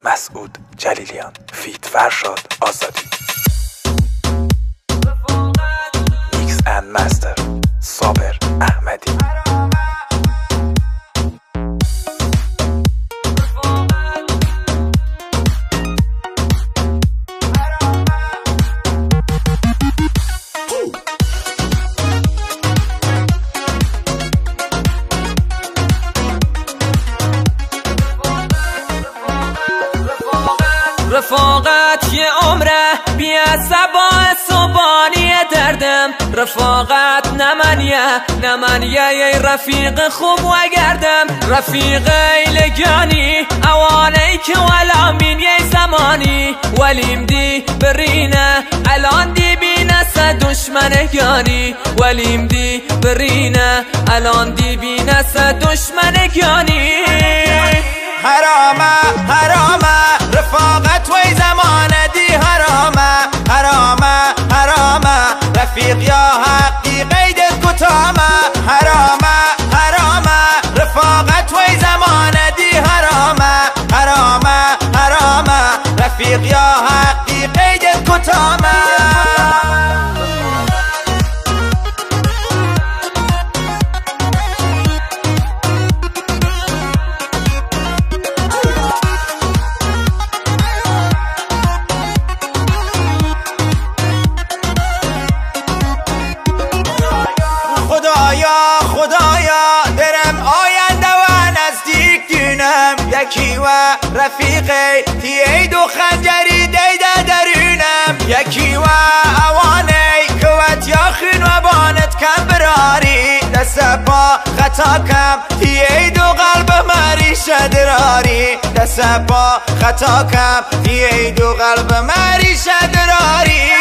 مسعود جلیلیان فیت فرشاد آزادی. میکس اند مستر صابر احمدی. رفاقت یه عمره بیا سبا صبانی دردم. رفاقت نمنیه یه رفیق خوب و گردم. رفیق لگانی اوانی که ولامین یه زمانی ولیم دی برینه الان دی بینه سه دشمنگانی. ولیم دی برینه الان دی بینه سه دشمنگانی. حرامه رفاقت وی زمانه دی حرامه رفیق یا حقی قیدت کتامه. حرامه رفاقت وی زمانه دی حرامه رفیق یا حقی قیدت کتامه. خدایا درم آینده و نزدیک دینم. یکی و رفیقی تیید و خنجری دیده درونم. یکی و اوانی کوت یاخین و بانت کم براری. دست پا خطا کم تیید و قلب مری شدراری. دست پا خطا کم تیید و قلب مری شدراری.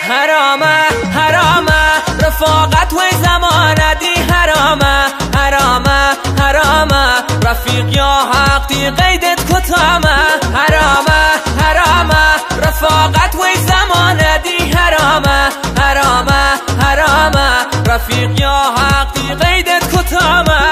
حرامه رفاقت وی زمانه دی حرامه رفیق یا حقی قیدت کتامه. حرامه رفاقت وی زمانه دی حرامه رفیق یا حقی قیدت کتامه.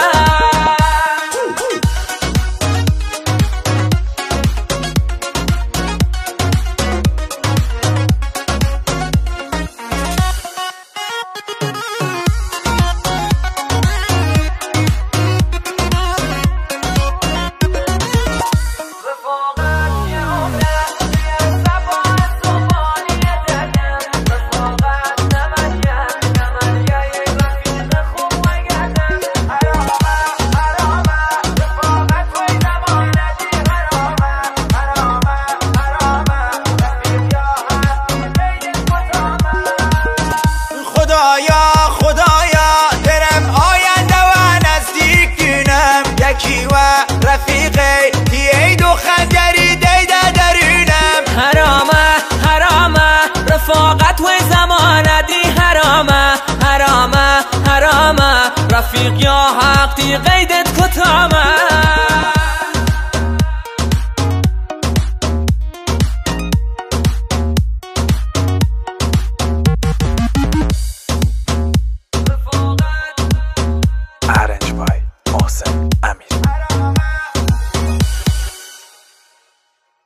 خدایا درم آینده و نزدیک دینم. یکی و رفیقی تیید و خنجری دیده درونم. حرامه رفاقت وی زمانه دی حرامه رفیق یا حقی قیدت